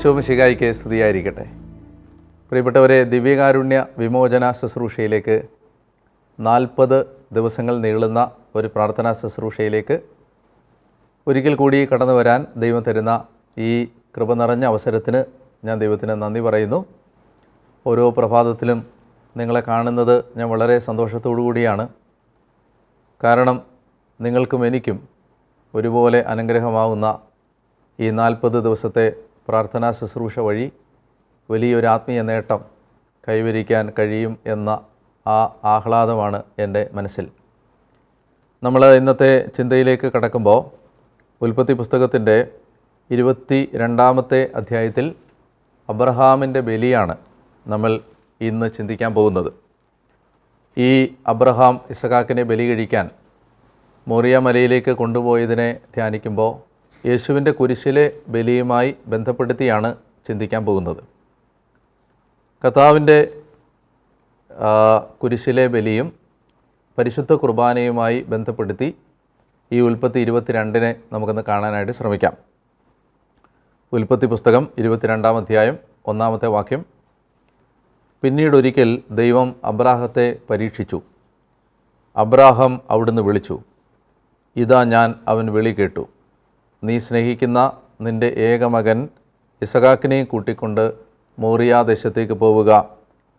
ഈശോ മിശിഹായ്ക്ക് സ്തുതിയായിരിക്കട്ടെ. പ്രിയപ്പെട്ടവരെ, ദിവ്യകാരുണ്യ വിമോചന ശുശ്രൂഷയിലേക്ക് 40 ദിവസങ്ങൾ നീളുന്ന ഒരു പ്രാർത്ഥനാ ശുശ്രൂഷയിലേക്ക് ഒരിക്കൽ കൂടി കടന്നു വരാൻ ദൈവം തരുന്ന ഈ കൃപ നിറഞ്ഞ അവസരത്തിന് ഞാൻ ദൈവത്തിന് നന്ദി പറയുന്നു. ഓരോ പ്രഭാതത്തിലും നിങ്ങളെ കാണുന്നത് ഞാൻ വളരെ സന്തോഷത്തോടു കൂടിയാണ്. കാരണം നിങ്ങൾക്കും എനിക്കും ഒരുപോലെ അനുഗ്രഹമാവുന്ന ഈ 40 ദിവസത്തെ പ്രാർത്ഥനാ ശുശ്രൂഷ വഴി വലിയൊരു ആത്മീയ നേട്ടം കൈവരിക്കാൻ കഴിയും എന്ന ആ ആഹ്ലാദമാണ് എൻ്റെ മനസ്സിൽ. നമ്മൾ ഇന്നത്തെ ചിന്തയിലേക്ക് കടക്കുമ്പോൾ ഉൽപ്പത്തി പുസ്തകത്തിൻ്റെ 22-ാമത്തെ അധ്യായത്തിൽ അബ്രഹാമിൻ്റെ ബലിയാണ് നമ്മൾ ഇന്ന് ചിന്തിക്കാൻ പോകുന്നത്. ഈ അബ്രഹാം ഇസഹാക്കിനെ ബലി കഴിക്കാൻ മോറിയ മലയിലേക്ക് കൊണ്ടുപോയതിനെ ധ്യാനിക്കുമ്പോൾ യേശുവിൻ്റെ കുരിശിലെ ബലിയുമായി ബന്ധപ്പെടുത്തിയാണ് ചിന്തിക്കാൻ പോകുന്നത്. കർത്താവിൻ്റെ കുരിശിലെ ബലിയും പരിശുദ്ധ കുർബാനയുമായി ബന്ധപ്പെടുത്തി ഈ ഉൽപ്പത്തി 22-നെ നമുക്കൊന്ന് കാണാനായിട്ട് ശ്രമിക്കാം. ഉൽപ്പത്തി പുസ്തകം 22-ാം അധ്യായം 1-ാമത്തെ വാക്യം. പിന്നീടൊരിക്കൽ ദൈവം അബ്രാഹത്തെ പരീക്ഷിച്ചു. അബ്രാഹാം അവിടുന്ന് വിളിച്ചു, ഇതാ ഞാൻ അവൻ വിളി കേട്ടു. നീ സ്നേഹിക്കുന്ന നിൻ്റെ ഏകമകൻ ഇസഹാക്കിനെയും കൂട്ടിക്കൊണ്ട് മോറിയ ദേശത്തേക്ക് പോവുക.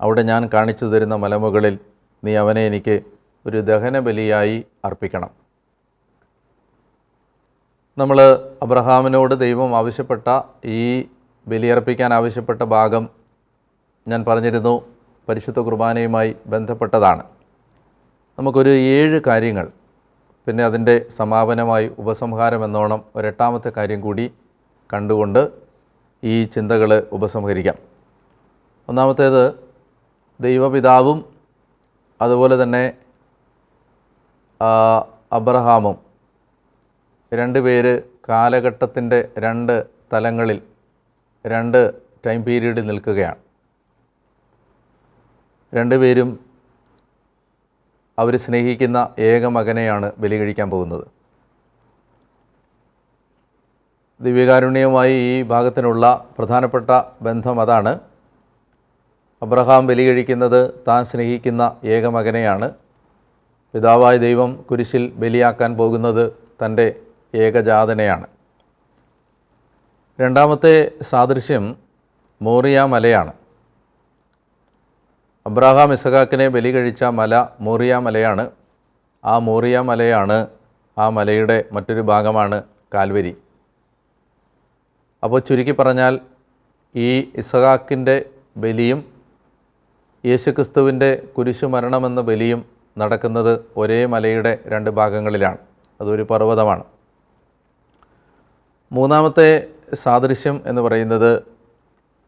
അവിടെ ഞാൻ കാണിച്ചു തരുന്ന മലമുകളിൽ നീ അവനെ എനിക്ക് ഒരു ദഹനബലിയായി അർപ്പിക്കണം. നമ്മൾ അബ്രഹാമിനോട് ദൈവം ആവശ്യപ്പെട്ട ഈ ബലിയർപ്പിക്കാൻ ആവശ്യപ്പെട്ട ഭാഗം ഞാൻ പറഞ്ഞിരുന്നു, പരിശുദ്ധ കുർബാനയുമായി ബന്ധപ്പെട്ടതാണ്. നമുക്കൊരു 7 കാര്യങ്ങൾ, പിന്നെ അതിൻ്റെ സമാപനമായി ഉപസംഹാരം എന്നോണം ഒരു 8-ാമത്തെ കാര്യം കൂടി കണ്ടുകൊണ്ട് ഈ ചിന്തകൾ ഉപസംഹരിക്കാം. ഒന്നാമത്തേത്, ദൈവപിതാവും അതുപോലെ തന്നെ അബ്രഹാമും 2 പേര് കാലഘട്ടത്തിൻ്റെ 2 തലങ്ങളിൽ 2 ടൈം പീരീഡിൽ നിൽക്കുകയാണ്. 2 പേരും അവർ സ്നേഹിക്കുന്ന ഏക മകനെയാണ് ബലി കഴിക്കാൻ പോകുന്നത്. ദിവ്യകാരുണ്യവുമായി ഈ ഭാഗത്തിനുള്ള പ്രധാനപ്പെട്ട ബന്ധം അതാണ്. അബ്രഹാം ബലി കഴിക്കുന്നത് താൻ സ്നേഹിക്കുന്ന ഏക മകനെയാണ്. പിതാവായ ദൈവം കുരിശിൽ ബലിയാക്കാൻ പോകുന്നത് തൻ്റെ ഏകജാതനെയാണ്. 2-ാമത്തെ സാദൃശ്യം മോറിയ മലയാണ്. അബ്രഹാം ഇസഹാക്കിനെ ബലി കഴിച്ച മല മോറിയ മലയാണ്. ആ മോറിയ മലയാണ്, ആ മലയുടെ മറ്റൊരു ഭാഗമാണ് കാൽവരി. അപ്പോൾ ചുരുക്കി പറഞ്ഞാൽ ഈ ഇസഹാക്കിൻ്റെ ബലിയും യേശുക്രിസ്തുവിൻ്റെ കുരിശുമരണമെന്ന ബലിയും നടക്കുന്നത് ഒരേ മലയുടെ 2 ഭാഗങ്ങളിലാണ്. അതൊരു പർവ്വതമാണ്. 3-ാമത്തെ സാദൃശ്യം എന്ന് പറയുന്നത്,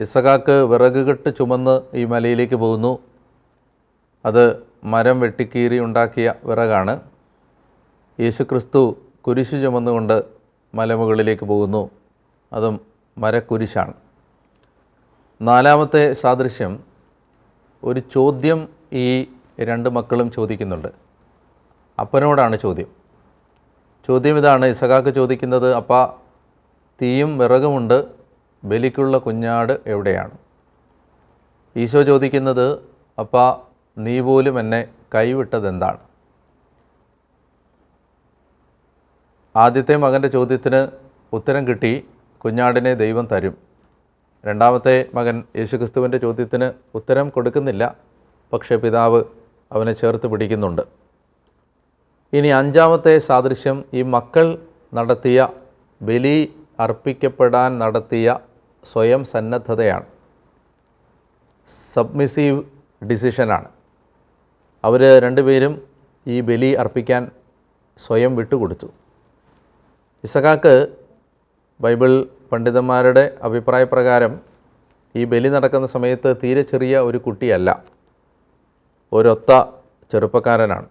ഇസഹാക്ക് വിറകുകെട്ട് ചുമന്ന് ഈ മലയിലേക്ക് പോകുന്നു. അത് മരം വെട്ടിക്കീറി ഉണ്ടാക്കിയ വിറകാണ്. യേശുക്രിസ്തു കുരിശ് ചുമന്നുകൊണ്ട് മലമുകളിലേക്ക് പോകുന്നു. അതും മരക്കുരിശാണ്. 4-ാമത്തെ സാദൃശ്യം, ഒരു ചോദ്യം ഈ 2 മക്കളും ചോദിക്കുന്നുണ്ട്. അപ്പനോടാണ് ചോദ്യം. ചോദ്യം ഇതാണ്, ഇസഹാക്ക് ചോദിക്കുന്നത്, അപ്പാ തീയും വിറകുമുണ്ട്, ബലിക്കുള്ള കുഞ്ഞാട് എവിടെയാണ്? ഈശോ ചോദിക്കുന്നത്, അപ്പാ നീ പോലും എന്നെ കൈവിട്ടതെന്താണ്? ആദ്യത്തെ മകൻ്റെ ചോദ്യത്തിന് ഉത്തരം കിട്ടി, കുഞ്ഞാടിനെ ദൈവം തരും. 2-ാമത്തെ മകൻ യേശുക്രിസ്തുവിൻ്റെ ചോദ്യത്തിന് ഉത്തരം കൊടുക്കുന്നില്ല, പക്ഷേ പിതാവ് അവനെ ചേർത്ത് പിടിക്കുന്നുണ്ട്. ഇനി 5-ാമത്തെ സാദൃശ്യം, ഈ മക്കൾ നടത്തിയ ബലി അർപ്പിക്കപ്പെടാൻ നടത്തിയ സ്വയം സന്നദ്ധതയാണ്. സബ്മിസീവ് ഡിസിഷനാണ്. അവർ 2 പേരും ഈ ബലി അർപ്പിക്കാൻ സ്വയം വിട്ടുകൊടുത്തു. ഇസഹാക്ക് ബൈബിൾ പണ്ഡിതന്മാരുടെ അഭിപ്രായപ്രകാരം ഈ ബലി നടക്കുന്ന സമയത്ത് തീരെ ചെറിയ ഒരു കുട്ടിയല്ല, ഒരൊത്ത ചെറുപ്പക്കാരനാണ്.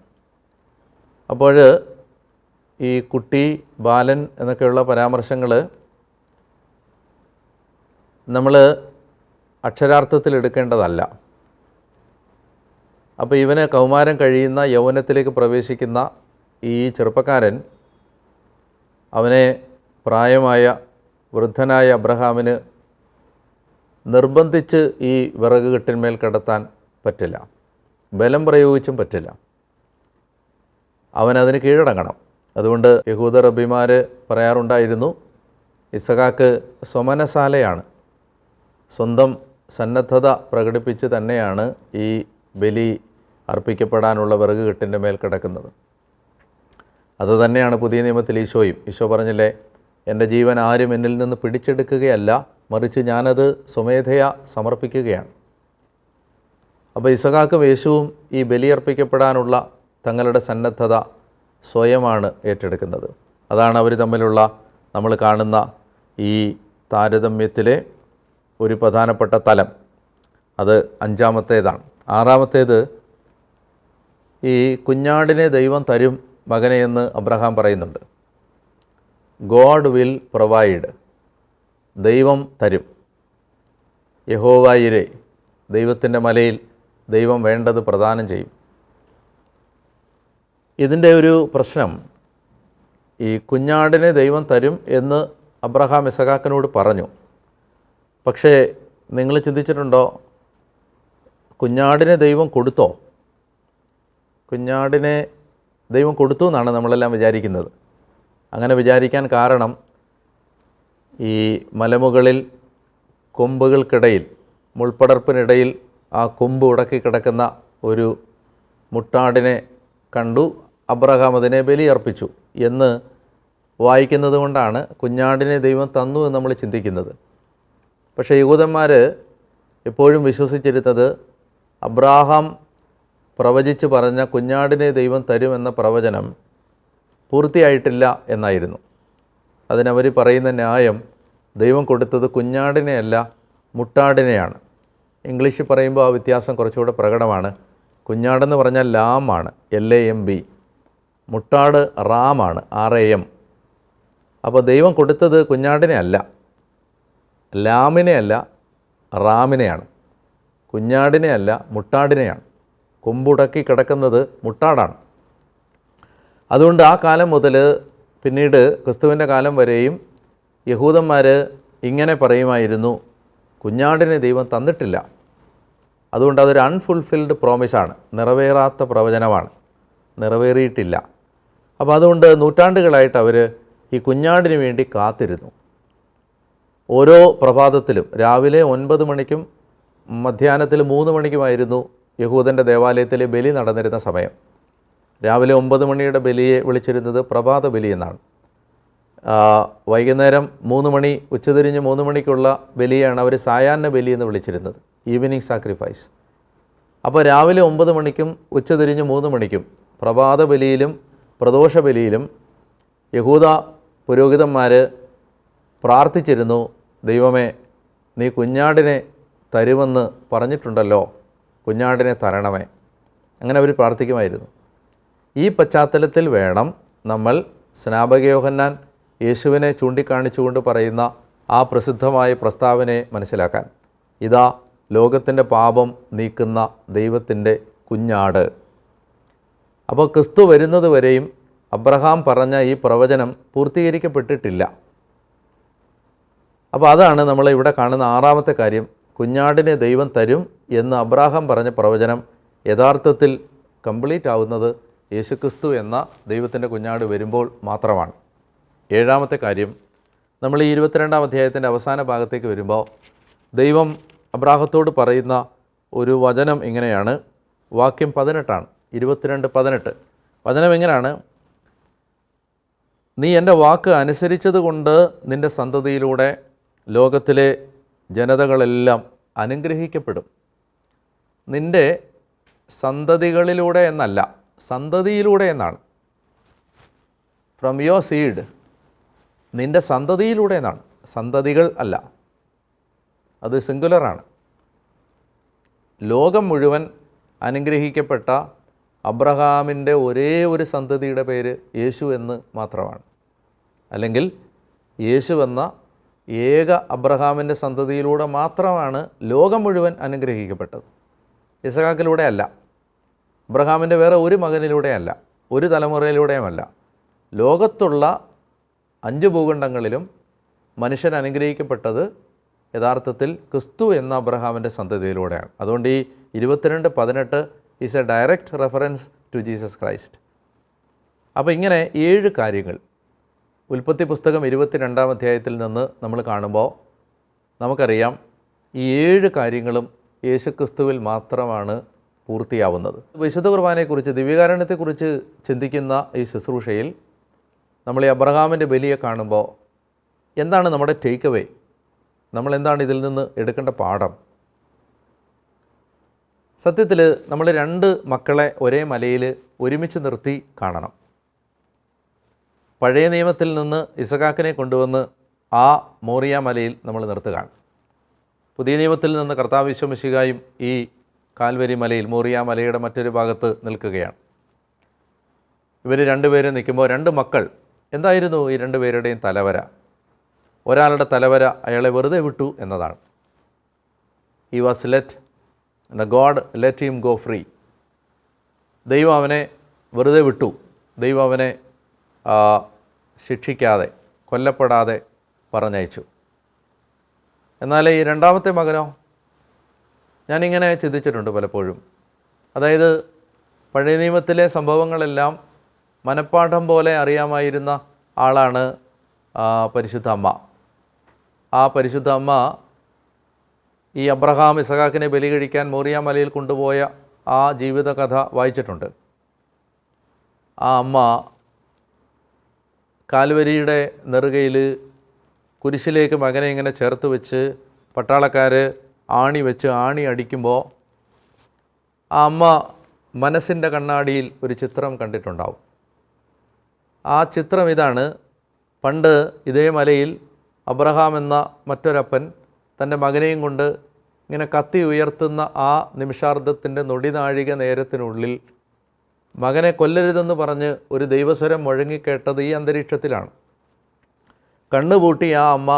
അപ്പോൾ ഈ കുട്ടി, ബാലൻ എന്നൊക്കെയുള്ള പരാമർശങ്ങൾ നമ്മൾ അക്ഷരാർത്ഥത്തിൽ എടുക്കേണ്ടതല്ല. അപ്പോൾ ഇവന് കൗമാരം കഴിയുന്ന യൗവനത്തിലേക്ക് പ്രവേശിക്കുന്ന ഈ ചെറുപ്പക്കാരൻ അവനെ പ്രായമായ വൃദ്ധനായ അബ്രഹാമിന് നിർബന്ധിച്ച് ഈ വിറക് കെട്ടിന്മേൽ കിടത്താൻ പറ്റില്ല, ബലം പ്രയോഗിച്ചും പറ്റില്ല. അവനതിന് കീഴടങ്ങണം. അതുകൊണ്ട് യഹൂദ റബ്ബിമാർ പറയാറുണ്ടായിരുന്നു, ഇസഹാക്ക് സ്വമനസാലയാണ്, സ്വന്തം സന്നദ്ധത പ്രകടിപ്പിച്ച് തന്നെയാണ് ഈ ബലി അർപ്പിക്കപ്പെടാനുള്ള വിറക് കെട്ടിൻ്റെ മേൽ കിടക്കുന്നത്. അതുതന്നെയാണ് പുതിയ നിയമത്തിൽ ഈശോ പറഞ്ഞില്ലേ, എൻ്റെ ജീവൻ ആരും എന്നിൽ നിന്ന് പിടിച്ചെടുക്കുകയല്ല, മറിച്ച് ഞാനത് സ്വമേധയാ സമർപ്പിക്കുകയാണ്. അപ്പോൾ ഇസഹാക്കും യേശുവും ഈ ബലിയർപ്പിക്കപ്പെടാനുള്ള തങ്ങളുടെ സന്നദ്ധത സ്വയമാണ് ഏറ്റെടുക്കുന്നത്. അതാണ് അവർ തമ്മിലുള്ള നമ്മൾ കാണുന്ന ഈ താരതമ്യത്തിലെ ഒരു പ്രധാനപ്പെട്ട തലം. അത് 5-ാമത്തേതാണ്. 6-ാമത്തേത്, ഈ കുഞ്ഞാടിനെ ദൈവം തരും മകനെ എന്ന് അബ്രഹാം പറയുന്നുണ്ട്. ഗോഡ് വിൽ പ്രൊവൈഡ്, ദൈവം തരും. യഹോവ യിരേ, ദൈവത്തിൻ്റെ മലയിൽ ദൈവം വേണ്ടത് പ്രദാനം ചെയ്യും. ഇതിൻ്റെ ഒരു പ്രശ്നം, ഈ കുഞ്ഞാടിനെ ദൈവം തരും എന്ന് അബ്രഹാം ഇസഹാക്കിനോട് പറഞ്ഞു. പക്ഷേ നിങ്ങൾ ചിന്തിച്ചിട്ടുണ്ടോ, കുഞ്ഞാടിനെ ദൈവം കൊടുത്തോ? കുഞ്ഞാടിനെ ദൈവം കൊടുത്തു എന്നാണ് നമ്മളെല്ലാം വിചാരിക്കുന്നത്. അങ്ങനെ വിചാരിക്കാൻ കാരണം, ഈ മലമുകളിൽ കൊമ്പുകൾക്കിടയിൽ, മുൾപ്പടർപ്പിനിടയിൽ ആ കൊമ്പ് ഉടക്കി കിടക്കുന്ന ഒരു മുട്ടാടിനെ കണ്ടു, അബ്രഹാം അതിനെ ബലിയർപ്പിച്ചു എന്ന് വായിക്കുന്നത് കൊണ്ടാണ് കുഞ്ഞാടിനെ ദൈവം തന്നു എന്ന് നമ്മൾ ചിന്തിക്കുന്നത്. പക്ഷേ യഹൂദന്മാർ എപ്പോഴും വിശ്വസിച്ചിരുന്നത് അബ്രാഹാം പ്രവചിച്ച് പറഞ്ഞ കുഞ്ഞാടിനെ ദൈവം തരുമെന്ന പ്രവചനം പൂർത്തിയായിട്ടില്ല എന്നായിരുന്നു. അതിനവർ പറയുന്ന ന്യായം, ദൈവം കൊടുത്തത് കുഞ്ഞാടിനെയല്ല മുട്ടാടിനെയാണ്. ഇംഗ്ലീഷിൽ പറയുമ്പോൾ ആ വ്യത്യാസം കുറച്ചുകൂടെ പ്രകടമാണ്. കുഞ്ഞാടെന്ന് പറഞ്ഞാൽ ലാമാണ്, LAMB. മുട്ടാട് റാമാണ്, RAM. അപ്പോൾ ദൈവം കൊടുത്തത് കുഞ്ഞാടിനെ അല്ല, ലാമിനെയല്ല, റാമിനെയാണ്. കുഞ്ഞാടിനെ അല്ല, മുട്ടാടിനെയാണ്. കൊമ്പുടക്കി കിടക്കുന്നത് മുട്ടാടാണ്. അതുകൊണ്ട് ആ കാലം മുതൽ പിന്നീട് ക്രിസ്തുവിൻ്റെ കാലം വരെയും യഹൂദന്മാർ ഇങ്ങനെ പറയുമായിരുന്നു, കുഞ്ഞാടിനെ ദൈവം തന്നിട്ടില്ല. അതുകൊണ്ട് അതൊരു അൺഫുൾഫിൽഡ് പ്രോമിസാണ്, നിറവേറാത്ത പ്രവചനമാണ്, നിറവേറിയിട്ടില്ല. അപ്പോൾ അതുകൊണ്ട് നൂറ്റാണ്ടുകളായിട്ട് അവർ ഈ കുഞ്ഞാടിന് വേണ്ടി കാത്തിരുന്നു. ഓരോ പ്രഭാതത്തിലും രാവിലെ 9 മണിക്കും മധ്യാഹ്നത്തിൽ 3 മണിക്കുമായിരുന്നു യഹൂദൻ്റെ ദേവാലയത്തിലെ ബലി നടന്നിരുന്ന സമയം. രാവിലെ 9 മണിയുടെ ബലിയെ വിളിച്ചിരുന്നത് പ്രഭാത ബലി എന്നാണ്. വൈകുന്നേരം 3 മണി, ഉച്ചതിരിഞ്ഞ് 3 മണിക്കുള്ള ബലിയാണ് അവർ സായാഹ്ന ബലി എന്ന് വിളിച്ചിരുന്നത്, ഈവനിങ് സാക്രിഫൈസ്. അപ്പോൾ രാവിലെ 9 മണിക്കും ഉച്ചതിരിഞ്ഞ് 3 മണിക്കും പ്രഭാത ബലിയിലും പ്രദോഷ ബലിയിലും യഹൂദ പുരോഹിതന്മാർ പ്രാർത്ഥിച്ചിരുന്നു, ദൈവമേ, നീ കുഞ്ഞാടിനെ തരുമെന്ന് പറഞ്ഞിട്ടുണ്ടല്ലോ, കുഞ്ഞാടിനെ തരണമേ. അങ്ങനെ അവർ പ്രാർത്ഥിക്കുമായിരുന്നു. ഈ പശ്ചാത്തലത്തിൽ വേണം നമ്മൾ സ്നാപക യോഹന്നാൻ യേശുവിനെ ചൂണ്ടിക്കാണിച്ചുകൊണ്ട് പറയുന്ന ആ പ്രസിദ്ധമായ പ്രസ്താവനയെ മനസ്സിലാക്കാൻ. ഇതാ ലോകത്തിൻ്റെ പാപം നീക്കുന്ന ദൈവത്തിൻ്റെ കുഞ്ഞാട്. അപ്പോൾ ക്രിസ്തു വരുന്നത് വരെയും അബ്രഹാം പറഞ്ഞ ഈ പ്രവചനം പൂർത്തീകരിക്കപ്പെട്ടിട്ടില്ല. അപ്പോൾ അതാണ് നമ്മൾ ഇവിടെ കാണുന്ന 6-ാമത്തെ കാര്യം. കുഞ്ഞാടിനെ ദൈവം തരും എന്ന് അബ്രഹാം പറഞ്ഞ പ്രവചനം യഥാർത്ഥത്തിൽ കംപ്ലീറ്റ് ആവുന്നത് യേശുക്രിസ്തു എന്ന ദൈവത്തിൻ്റെ കുഞ്ഞാട് വരുമ്പോൾ മാത്രമാണ്. 7-ാമത്തെ കാര്യം, നമ്മൾ ഈ 22-ാം അധ്യായത്തിൻ്റെ അവസാന ഭാഗത്തേക്ക് വരുമ്പോൾ ദൈവം അബ്രാഹത്തോട് പറയുന്ന ഒരു വചനം ഇങ്ങനെയാണ്. വാക്യം 18 22:18. വചനം എങ്ങനെയാണ്? നീ എൻ്റെ വാക്ക് അനുസരിച്ചത് കൊണ്ട് നിൻ്റെ സന്തതിയിലൂടെ ലോകത്തിലെ ജനതകളെല്ലാം അനുഗ്രഹിക്കപ്പെടും. നിൻ്റെ സന്തതികളിലൂടെ എന്നല്ല, സന്തതിയിലൂടെ എന്നാണ്. ഫ്രം യുവർ സീഡ്, നിൻ്റെ സന്തതിയിലൂടെ എന്നാണ്, സന്തതികൾ അല്ല. അത് സിംഗുലറാണ്. ലോകം മുഴുവൻ അനുഗ്രഹിക്കപ്പെട്ട അബ്രഹാമിൻ്റെ ഒരേ ഒരു സന്തതിയുടെ പേര് യേശു എന്ന് മാത്രമാണ്. അല്ലെങ്കിൽ യേശു എന്ന ഏക അബ്രഹാമിൻ്റെ സന്തതിയിലൂടെ മാത്രമാണ് ലോകം മുഴുവൻ അനുഗ്രഹിക്കപ്പെട്ടത്. ഇസഹാക്കിലൂടെ അല്ല, അബ്രഹാമിൻ്റെ വേറെ ഒരു മകനിലൂടെയല്ല, ഒരു തലമുറയിലൂടെയുമല്ല. ലോകത്തുള്ള 5 ഭൂഖണ്ഡങ്ങളിലും മനുഷ്യൻ അനുഗ്രഹിക്കപ്പെട്ടത് യഥാർത്ഥത്തിൽ ക്രിസ്തു എന്ന അബ്രഹാമിൻ്റെ സന്തതിയിലൂടെയാണ്. അതുകൊണ്ട് ഈ 22:18 is a direct reference to Jesus Christ. അപ്പോൾ ഇങ്ങനെ 7 കാര്യങ്ങൾ ഉൽപ്പത്തി പുസ്തകം 22-ാം അധ്യായത്തിൽ നിന്ന് നമ്മൾ കാണുമ്പോൾ നമുക്കറിയാം ഈ 7 കാര്യങ്ങളും യേശുക്രിസ്തുവിൽ മാത്രമാണ് പൂർത്തിയാവുന്നത്. വിശുദ്ധ കുർബാനയെക്കുറിച്ച്, ദിവ്യകാരുണ്യത്തെക്കുറിച്ച് ചിന്തിക്കുന്ന ഈ ശുശ്രൂഷയിൽ നമ്മൾ ഈ അബ്രഹാമിൻ്റെ ബലിയെ കാണുമ്പോൾ എന്താണ് നമ്മുടെ ടേക്ക് അവേ? നമ്മളെന്താണ് ഇതിൽ നിന്ന് എടുക്കേണ്ട പാഠം? സത്യത്തിൽ നമ്മൾ 2 മക്കളെ ഒരേ മലയിൽ ഒരുമിച്ച് നിർത്തി കാണണം. പഴയ നിയമത്തിൽ നിന്ന് ഇസഹാക്കിനെ കൊണ്ടുവന്ന് ആ മോറിയ മലയിൽ നമ്മൾ നിർത്തുകയാണ്. പുതിയ നിയമത്തിൽ നിന്ന് കർത്താവ് ഈശോ മിശിഹായും ഈ കാൽവരി മലയിൽ, മോറിയ മലയുടെ മറ്റൊരു ഭാഗത്ത് നിൽക്കുകയാണ്. ഇവർ 2 പേരും നിൽക്കുമ്പോൾ 2 മക്കൾ, എന്തായിരുന്നു ഈ 2 പേരുടെയും തലവര? ഒരാളുടെ തലവര അയാളെ വെറുതെ വിട്ടു എന്നതാണ്. He was let God let him go free. ദൈവം അവനെ വെറുതെ വിട്ടു. ദൈവം അവനെ ശിക്ഷിക്കാതെ, കൊല്ലപ്പെടാതെ പറഞ്ഞയച്ചു. എന്നാൽ ഈ 2ാമത്തെ മകനോ? ഞാനിങ്ങനെ ചിന്തിച്ചിട്ടുണ്ട് പലപ്പോഴും. അതായത് പഴയ നിയമത്തിലെ സംഭവങ്ങളെല്ലാം മനഃപ്പാഠം പോലെ അറിയാമായിരുന്ന ആളാണ് പരിശുദ്ധ അമ്മ. ആ പരിശുദ്ധ അമ്മ ഈ അബ്രഹാം ഇസഹാക്കിനെ ബലി കഴിക്കാൻ മോറിയ മലയിൽ കൊണ്ടുപോയ ആ ജീവിത കഥ വായിച്ചിട്ടുണ്ട്. ആ അമ്മ കാൽവരിയുടെ നെറുകയിൽ കുരിശിലേക്ക് മകനെ ഇങ്ങനെ ചേർത്ത് വെച്ച് പട്ടാളക്കാർ ആണി വെച്ച് ആണി അടിക്കുമ്പോൾ ആ അമ്മ മനസ്സിൻ്റെ കണ്ണാടിയിൽ ഒരു ചിത്രം കണ്ടിട്ടുണ്ടാവും. ആ ചിത്രം ഇതാണ്. പണ്ട് ഇതേ മലയിൽ അബ്രഹാം എന്ന മറ്റൊരപ്പൻ തൻ്റെ മകനെയും കൊണ്ട് ഇങ്ങനെ കത്തി ഉയർത്തുന്ന ആ നിമിഷാർദ്ധത്തിൻ്റെ നൊടിനാഴിക നേരത്തിനുള്ളിൽ മകനെ കൊല്ലരുതെന്ന് പറഞ്ഞ് ഒരു ദൈവസ്വരം മുഴങ്ങിക്കേട്ടത് ഈ അന്തരീക്ഷത്തിലാണ്. കണ്ണുപൂട്ടി ആ അമ്മ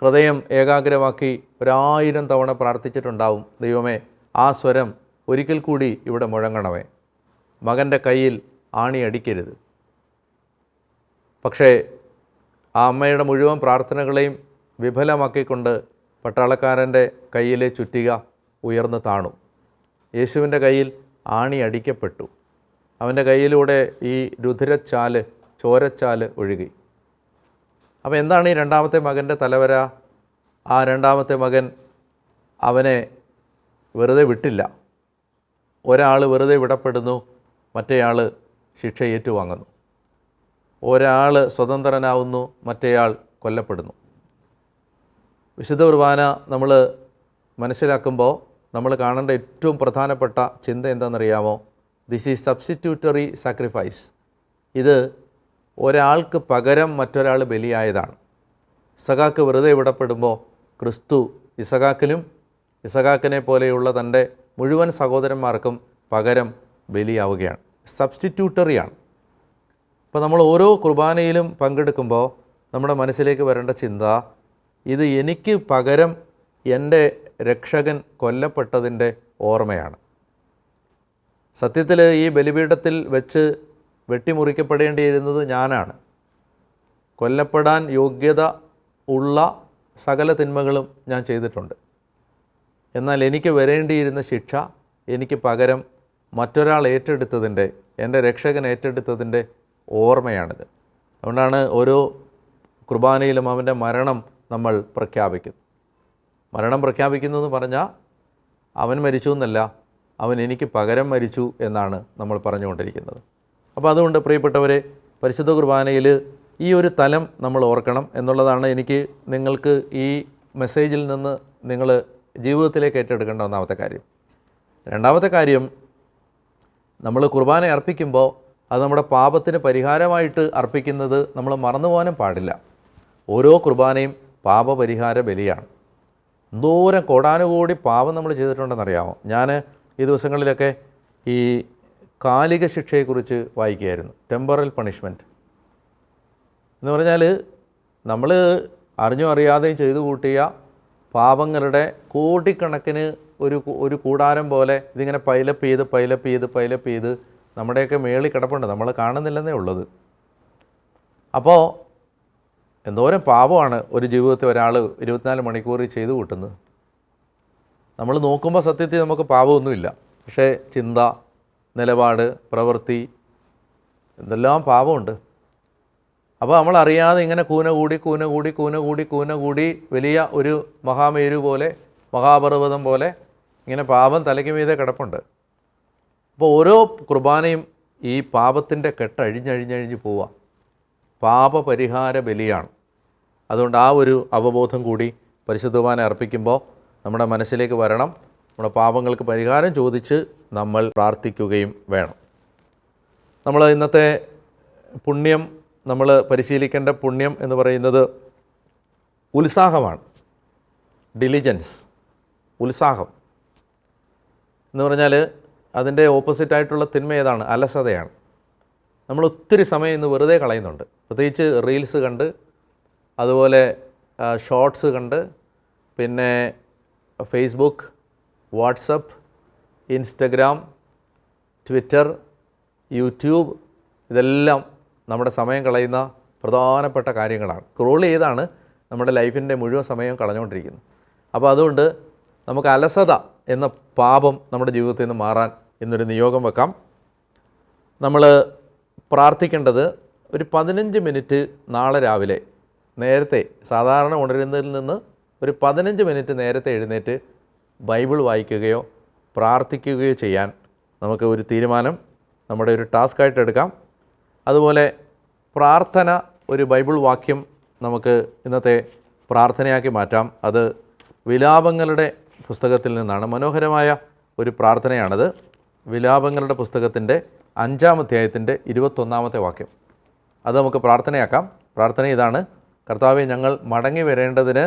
ഹൃദയം ഏകാഗ്രമാക്കി 1000 തവണ പ്രാർത്ഥിച്ചിട്ടുണ്ടാവും, ദൈവമേ ആ സ്വരം ഒരിക്കൽ കൂടി ഇവിടെ മുഴങ്ങണമേ, മകൻ്റെ കയ്യിൽ ആണി അടിക്കരുത്. പക്ഷേ ആ അമ്മയുടെ മുഴുവൻ പ്രാർത്ഥനകളെയും വിഫലമാക്കിക്കൊണ്ട് പട്ടാളക്കാരൻ്റെ കയ്യിലെ ചുറ്റിക ഉയർന്നു താണു. യേശുവിൻ്റെ കയ്യിൽ ആണി അടിക്കപ്പെട്ടു. അവൻ്റെ കയ്യിലൂടെ ഈ രുധിരച്ചാല്, ചോരച്ചാല് ഒഴുകി. അപ്പോൾ എന്താണ് ഈ 2ാമത്തെ മകൻ്റെ തലവര? ആ 2ാമത്തെ മകൻ അവനെ വെറുതെ വിട്ടില്ല. ഒരാൾ വെറുതെ വിടപ്പെടുന്നു, മറ്റേയാൾ ശിക്ഷ ഏറ്റുവാങ്ങുന്നു. ഒരാൾ സ്വതന്ത്രനാവുന്നു, മറ്റേയാൾ കൊല്ലപ്പെടുന്നു. വിശുദ്ധ കുർബാന നമ്മൾ മനസ്സിലാക്കുമ്പോൾ നമ്മൾ കാണേണ്ട ഏറ്റവും പ്രധാനപ്പെട്ട ചിന്ത എന്താണെന്നറിയാമോ? This is substitutionary sacrifice. ഇത് ഒരാൾക്ക് പകരം മറ്റൊരാൾ ബലിയായതാണ്. ഇസഹാക്ക് വെറുതെ വിടപ്പെടുമ്പോൾ ക്രിസ്തു ഇസഹാക്കിനും ഇസഹാക്കിനെ പോലെയുള്ള തൻ്റെ മുഴുവൻ സഹോദരന്മാർക്കും പകരം ബലിയാവുകയാണ്. സബ്സ്റ്റിറ്റ്യൂട്ടറിയാണ്. അപ്പോൾ നമ്മൾ ഓരോ കുർബാനയിലും പങ്കെടുക്കുമ്പോൾ നമ്മുടെ മനസ്സിലേക്ക് വരേണ്ട ചിന്ത, ഇത് എനിക്ക് പകരം എൻ്റെ രക്ഷകൻ കൊല്ലപ്പെട്ടതിൻ്റെ ഓർമ്മയാണ്. സത്യത്തിൽ ഈ ബലിപീഠത്തിൽ വെച്ച് വെട്ടിമുറിക്കപ്പെടേണ്ടിയിരുന്നത് ഞാനാണ്. കൊല്ലപ്പെടാൻ യോഗ്യത ഉള്ള സകല തിന്മകളും ഞാൻ ചെയ്തിട്ടുണ്ട്. എന്നാൽ എനിക്ക് വരേണ്ടിയിരുന്ന ശിക്ഷ എനിക്ക് പകരം മറ്റൊരാൾ ഏറ്റെടുത്തതിൻ്റെ, എൻ്റെ രക്ഷകൻ ഏറ്റെടുത്തതിൻ്റെ ഓർമ്മയാണിത്. അതുകൊണ്ടാണ് ഓരോ കുർബാനയിലും അവൻ്റെ മരണം നമ്മൾ പ്രഖ്യാപിക്കും. മരണം പ്രഖ്യാപിക്കുന്നു എന്ന് പറഞ്ഞാൽ അവൻ മരിച്ചു എന്നല്ല, അവൻ എനിക്ക് പകരം മരിച്ചു എന്നാണ് നമ്മൾ പറഞ്ഞുകൊണ്ടിരിക്കുന്നത്. അപ്പോൾ അതുകൊണ്ട് പ്രിയപ്പെട്ടവരെ, പരിശുദ്ധ കുർബാനയിൽ ഈ ഒരു തലം നമ്മൾ ഓർക്കണം എന്നുള്ളതാണ് എനിക്ക് നിങ്ങൾക്ക് ഈ മെസ്സേജിൽ നിന്ന് നിങ്ങൾ ജീവിതത്തിലേക്ക് ഏറ്റെടുക്കേണ്ട ഒന്നാമത്തെ കാര്യം. 2ാമത്തെ കാര്യം, നമ്മൾ കുർബാന അർപ്പിക്കുമ്പോൾ അത് നമ്മുടെ പാപത്തിന് പരിഹാരമായിട്ട് അർപ്പിക്കുന്നത് നമ്മൾ മറന്നു പോകാനും പാടില്ല. ഓരോ കുർബാനയും പാപപരിഹാര ബലിയാണ്. എന്തോരം കോടാനുകോടി പാപം നമ്മൾ ചെയ്തിട്ടുണ്ടെന്നറിയാമോ? ഞാൻ ഈ ദിവസങ്ങളിലൊക്കെ ഈ കാലിക ശിക്ഷയെക്കുറിച്ച് വായിക്കുകയായിരുന്നു. ടെമ്പറൽ പണിഷ്മെൻറ്റ് എന്ന് പറഞ്ഞാൽ നമ്മൾ അറിഞ്ഞോ അറിയാതെയും ചെയ്തു കൂട്ടിയ പാപങ്ങളുടെ കോടിക്കണക്കിന് ഒരു കൂടാരം പോലെ ഇതിങ്ങനെ പൈലപ്പ് ചെയ്ത് നമ്മുടെയൊക്കെ മേളിൽ കിടപ്പുണ്ട്, നമ്മൾ കാണുന്നില്ലെന്നേ ഉള്ളത്. അപ്പോൾ എന്തോരം പാപമാണ് ഒരു ജീവിതത്തെ ഒരാൾ 24 മണിക്കൂറിൽ ചെയ്തു കൂട്ടുന്നത്. നമ്മൾ നോക്കുമ്പോൾ സത്യത്തിൽ നമുക്ക് പാപമൊന്നുമില്ല, പക്ഷേ ചിന്ത, നിലപാട്, പ്രവൃത്തി, എന്തെല്ലാം പാപമുണ്ട്. അപ്പോൾ നമ്മളറിയാതെ ഇങ്ങനെ കൂന കൂടി വലിയ ഒരു മഹാമേരു പോലെ, മഹാപർവ്വതം പോലെ ഇങ്ങനെ പാപം തലയ്ക്ക് മീതെ കിടപ്പുണ്ട്. അപ്പോൾ ഓരോ കുർബാനയും ഈ പാപത്തിൻ്റെ കെട്ട് അഴിഞ്ഞഴിഞ്ഞഴിഞ്ഞ് പോവുക. പാപപരിഹാര ബലിയാണ്. അതുകൊണ്ട് ആ ഒരു അവബോധം കൂടി പരിശുദ്ധ കുർബാന അർപ്പിക്കുമ്പോൾ നമ്മുടെ മനസ്സിലേക്ക് വരണം. നമ്മുടെ പാപങ്ങൾക്ക് പരിഹാരം ചോദിച്ച് നമ്മൾ പ്രാർത്ഥിക്കുകയും വേണം. നമ്മൾ ഇന്നത്തെ പുണ്യം, നമ്മൾ പരിശീലിക്കേണ്ട പുണ്യം എന്ന് പറയുന്നത് ഉത്സാഹമാണ്. ഡിലിജൻസ്, ഉത്സാഹം എന്ന് പറഞ്ഞാൽ അതിൻ്റെ ഓപ്പോസിറ്റായിട്ടുള്ള തിന്മ ഏതാണ്? അലസതയാണ്. നമ്മൾ ഒത്തിരി സമയം ഇന്ന് വെറുതെ കളയുന്നുണ്ട്. പ്രത്യേകിച്ച് റീൽസ് കണ്ട്, അതുപോലെ ഷോർട്സ് കണ്ട്, പിന്നെ Facebook, WhatsApp, Instagram, Twitter, YouTube, ഇതെല്ലാം നമ്മുടെ സമയം കളയുന്ന പ്രധാനപ്പെട്ട കാര്യങ്ങളാണ്. സ്ക്രോൾ ചെയ്താണ് നമ്മുടെ ലൈഫിൻ്റെ മുഴുവൻ സമയം കളഞ്ഞുകൊണ്ടിരിക്കുന്നത്. അപ്പോൾ അതുകൊണ്ട് നമുക്ക് അലസത എന്ന പാപം നമ്മുടെ ജീവിതത്തിൽ നിന്ന് മാറാൻ ഇന്നൊരു നിയോഗം വെക്കാം. നമ്മൾ പ്രാർത്ഥിക്കേണ്ടത് ഒരു 15 മിനിറ്റ് നാളെ രാവിലെ നേരത്തെ, സാധാരണ ഉണരുന്നതിൽ നിന്ന് ഒരു 15 മിനിറ്റ് നേരത്തെ എഴുന്നേറ്റ് ബൈബിൾ വായിക്കുകയോ പ്രാർത്ഥിക്കുകയോ ചെയ്യാൻ നമുക്ക് ഒരു തീരുമാനം, നമ്മുടെ ഒരു ടാസ്ക്കായിട്ട് എടുക്കാം. അതുപോലെ പ്രാർത്ഥന, ഒരു ബൈബിൾ വാക്യം നമുക്ക് ഇന്നത്തെ പ്രാർത്ഥനയാക്കി മാറ്റാം. അത് വിലാപങ്ങളുടെ പുസ്തകത്തിൽ നിന്നാണ്. മനോഹരമായ ഒരു പ്രാർത്ഥനയാണത്. വിലാപങ്ങളുടെ പുസ്തകത്തിൻ്റെ 5-ാം അധ്യായത്തിൻ്റെ 21-ാമത്തെ വാക്യം. അത് നമുക്ക് പ്രാർത്ഥനയാക്കാം. പ്രാർത്ഥന ഇതാണ്: കർത്താവേ, ഞങ്ങൾ മടങ്ങി വരേണ്ടതിന്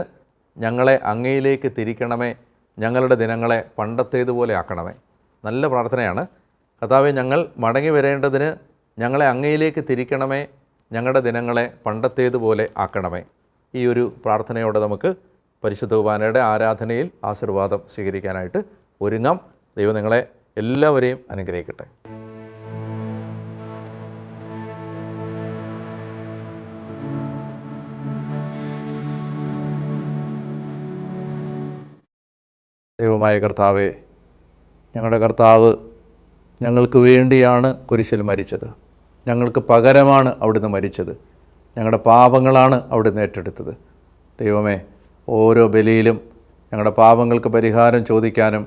ഞങ്ങളെ അങ്ങയിലേക്ക് തിരിക്കണമേ, ഞങ്ങളുടെ ദിനങ്ങളെ പണ്ടത്തേതുപോലെ ആക്കണമേ. നല്ല പ്രാർത്ഥനയാണ്. കർത്താവേ, ഞങ്ങൾ മടങ്ങി വരേണ്ടതിന് ഞങ്ങളെ അങ്ങയിലേക്ക് തിരിക്കണമേ, ഞങ്ങളുടെ ദിനങ്ങളെ പണ്ടത്തേതുപോലെ ആക്കണമേ. ഈ ഒരു പ്രാർത്ഥനയോടെ നമുക്ക് പരിശുദ്ധ കുർബാനയുടെ ആരാധനയിൽ ആശീർവാദം സ്വീകരിക്കാനായിട്ട് ഒരുങ്ങാം. ദൈവം നിങ്ങളെ എല്ലാവരെയും അനുഗ്രഹിക്കട്ടെ. ദൈവമായ കർത്താവേ, ഞങ്ങളുടെ കർത്താവ് ഞങ്ങൾക്ക് വേണ്ടിയാണ് കുരിശിൽ മരിച്ചത്. ഞങ്ങൾക്ക് പകരമാണ് അവിടുന്ന് മരിച്ചത്. ഞങ്ങളുടെ പാപങ്ങളാണ് അവിടുന്ന് ഏറ്റെടുത്തത്. ദൈവമേ, ഓരോ ബലിയിലും ഞങ്ങളുടെ പാപങ്ങൾക്ക് പരിഹാരം ചോദിക്കാനും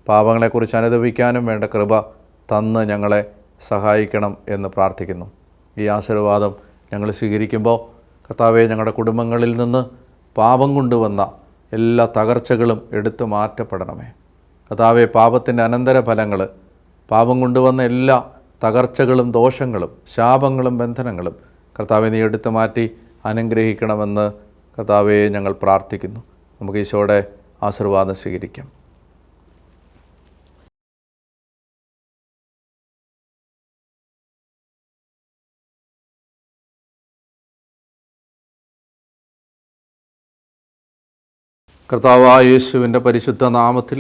പാപങ്ങളെക്കുറിച്ച് അനുതപിക്കാനും വേണ്ട കൃപ തന്ന് ഞങ്ങളെ സഹായിക്കണം എന്ന് പ്രാർത്ഥിക്കുന്നു. ഈ ആശീർവാദം ഞങ്ങൾ സ്വീകരിക്കുമ്പോൾ കർത്താവേ, ഞങ്ങളുടെ കുടുംബങ്ങളിൽ നിന്ന് പാപം കൊണ്ടുവന്ന എല്ലാ തകർച്ചകളും എടുത്തു മാറ്റപ്പെടണമേ. കർത്താവേ, പാപത്തിൻ്റെ അനന്തരഫലങ്ങൾ, പാപം കൊണ്ടുവന്ന എല്ലാ തകർച്ചകളും ദോഷങ്ങളും ശാപങ്ങളും ബന്ധനങ്ങളും കർത്താവെ നീ എടുത്തു മാറ്റി അനുഗ്രഹിക്കണമെന്ന് കർത്താവെ ഞങ്ങൾ പ്രാർത്ഥിക്കുന്നു. നമുക്ക് ഈശോയുടെ ആശീർവാദം സ്വീകരിക്കാം. കർത്താവായ യേശുവിൻ്റെ പരിശുദ്ധ നാമത്തിൽ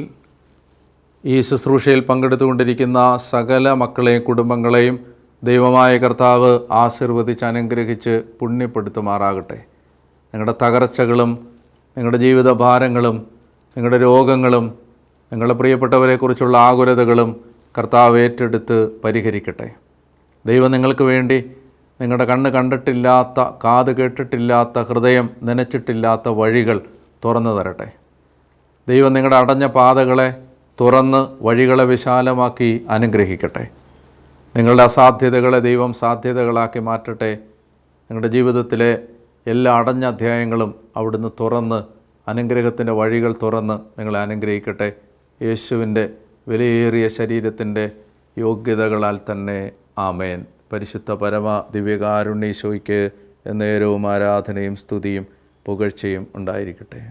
ഈ ശുശ്രൂഷയിൽ പങ്കെടുത്തുകൊണ്ടിരിക്കുന്ന സകല മക്കളെയും കുടുംബങ്ങളെയും ദൈവമായ കർത്താവ് ആശീർവദിച്ച് അനുഗ്രഹിച്ച് പുണ്യപ്പെടുത്തുമാറാകട്ടെ. നിങ്ങളുടെ തകർച്ചകളും നിങ്ങളുടെ ജീവിതഭാരങ്ങളും നിങ്ങളുടെ രോഗങ്ങളും നിങ്ങളുടെ പ്രിയപ്പെട്ടവരെക്കുറിച്ചുള്ള ആകുലതകളും കർത്താവ് ഏറ്റെടുത്ത് പരിഹരിക്കട്ടെ. ദൈവം നിങ്ങൾക്ക് വേണ്ടി നിങ്ങളുടെ കണ്ണ് കണ്ടിട്ടില്ലാത്ത, കാത് കേട്ടിട്ടില്ലാത്ത, ഹൃദയം നനച്ചിട്ടില്ലാത്ത വഴികൾ തുറന്നു തരട്ടെ. ദൈവം നിങ്ങളുടെ അടഞ്ഞ പാതകളെ തുറന്ന് വഴികളെ വിശാലമാക്കി അനുഗ്രഹിക്കട്ടെ. നിങ്ങളുടെ അസാധ്യതകളെ ദൈവം സാധ്യതകളാക്കി മാറ്റട്ടെ. നിങ്ങളുടെ ജീവിതത്തിലെ എല്ലാ അടഞ്ഞ അധ്യായങ്ങളും അവിടുന്ന് തുറന്ന് അനുഗ്രഹത്തിൻ്റെ വഴികൾ തുറന്ന് നിങ്ങളെ അനുഗ്രഹിക്കട്ടെ. യേശുവിൻ്റെ വിലയേറിയ ശരീരത്തിൻ്റെ യോഗ്യതകളാൽ തന്നെ. ആമേൻ. പരിശുദ്ധ പരമ ദിവ്യകാരുണ്യ ഈശോയ്ക്ക് എന്നേരവും ആരാധനയും സ്തുതിയും പുകഴ്ചയും ഉണ്ടായിരിക്കട്ടെ.